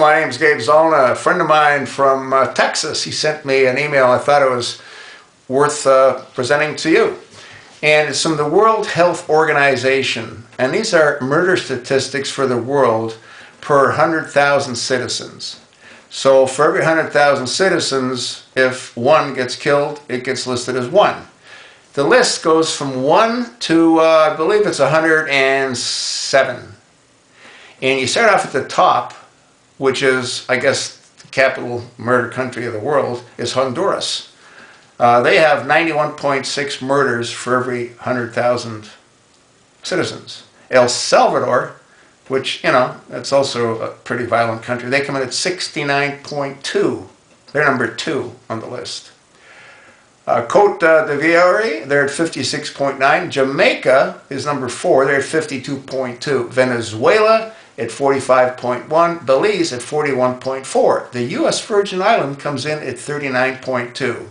my name's Gabe Zollner. A friend of mine from Texas, he sent me an email. I thought it was worth presenting to you. And it's from the World Health Organization. And these are murder statistics for the world per 100,000 citizens. So for every 100,000 citizens, if one gets killed, it gets listed as one. The list goes from 1 to, I believe it's 107. And you start off at the top, which is, I guess, the capital murder country of the world, is Honduras. They have 91.6 murders for every 100,000 citizens. El Salvador, which, you know, that's also a pretty violent country, they come in at 69.2. They're number 2 on the list. Cote d'Ivoire, they're at 56.9. Jamaica is number 4, they're at 52.2. Venezuela at 45.1. Belize at 41.4. The U.S. Virgin Island comes in at 39.2.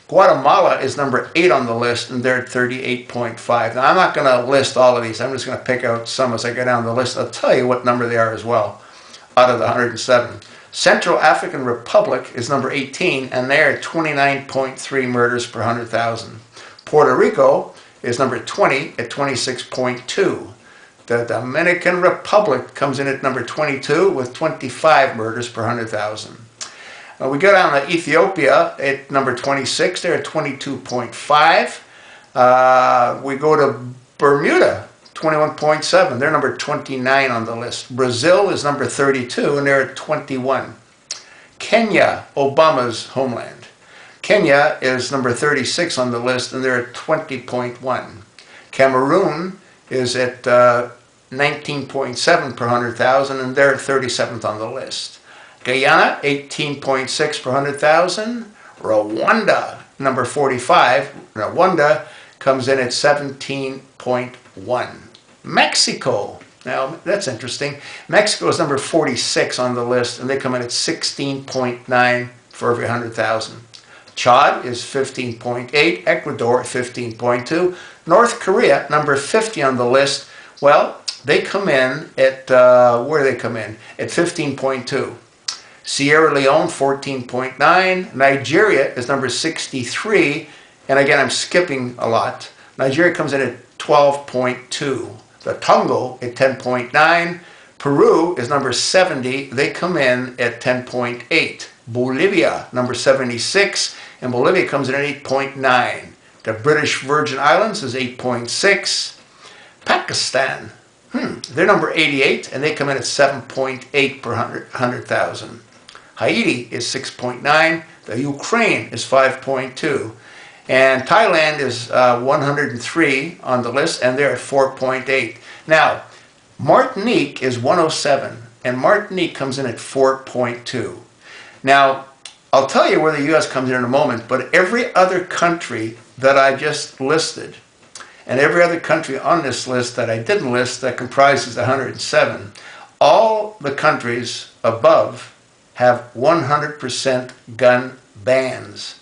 Guatemala is number 8 on the list, and they're at 38.5. Now, I'm not going to list all of these. I'm just going to pick out some as I go down the list. I'll tell you what number they are as well, out of the 107. Central African Republic is number 18, and they're at 29.3 murders per 100,000. Puerto Rico is number 20 at 26.2. The Dominican Republic comes in at number 22 with 25 murders per 100,000. We go down to Ethiopia at number 26. They're at 22.5. We go to Bermuda, 21.7. They're number 29 on the list. Brazil is number 32, and they're at 21. Kenya, Obama's homeland. Kenya is number 36 on the list, and they're at 20.1. Cameroon is at 19.7 per 100,000, and they're 37th on the list. Guyana, 18.6 per 100,000. Rwanda, number 45. Rwanda comes in at 17.1. Mexico, now that's interesting. Mexico is number 46 on the list, and they come in at 16.9 for every 100,000. Chad is 15.8. Ecuador, 15.2. North Korea, number 50 on the list. Well, they come in at, where do they come in? At 15.2. Sierra Leone, 14.9. Nigeria is number 63. And again, I'm skipping a lot. Nigeria comes in at 12.2. The Congo at 10.9. Peru is number 70. They come in at 10.8. Bolivia, number 76. And Bolivia comes in at 8.9. The British Virgin Islands is 8.6. Pakistan, they're number 88, and they come in at 7.8 per 100,000. Haiti is 6.9. The Ukraine is 5.2. And Thailand is 103 on the list, and they're at 4.8. Now, Martinique is 107, and Martinique comes in at 4.2. Now, I'll tell you where the U.S. comes in a moment, but every other country that I just listed, and every other country on this list that I didn't list that comprises 107, all the countries above have 100% gun bans,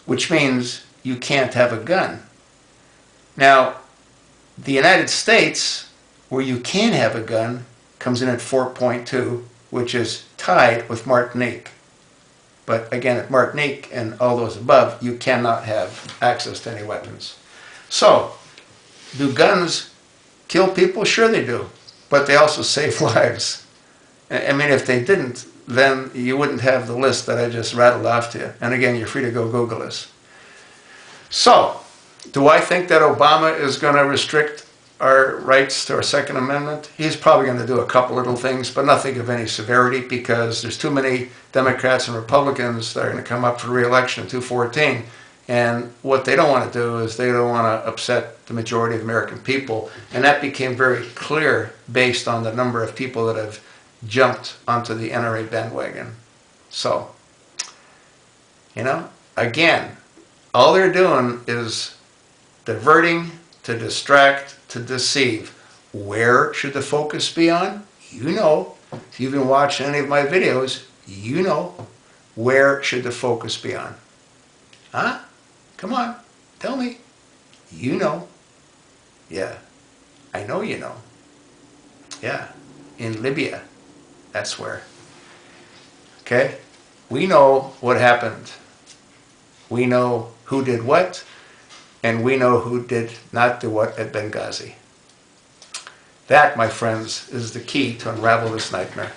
which means you can't have a gun. Now, the United States, where you can have a gun, comes in at 4.2, which is tied with Martinique. But again, at Martinique and all those above, you cannot have access to any weapons. So, do guns kill people? Sure they do. But they also save lives. I mean, if they didn't, then you wouldn't have the list that I just rattled off to you. And again, you're free to go Google this. So, do I think that Obama is going to restrict our rights to our Second Amendment? He's probably going to do a couple little things, but nothing of any severity, because there's too many Democrats and Republicans that are going to come up for re-election in 2014. And what they don't want to do is they don't want to upset the majority of American people. And that became very clear based on the number of people that have jumped onto the NRA bandwagon. So, you know, again, all they're doing is diverting, to distract, to deceive. Where should the focus be on? You know. If you've been watching any of my videos, you know. Where should the focus be on? Huh? Come on, tell me. You know. Yeah, I know you know. Yeah, in Libya, that's where. Okay? We know what happened. We know who did what, and we know who did not do what at Benghazi. That, my friends, is the key to unravel this nightmare.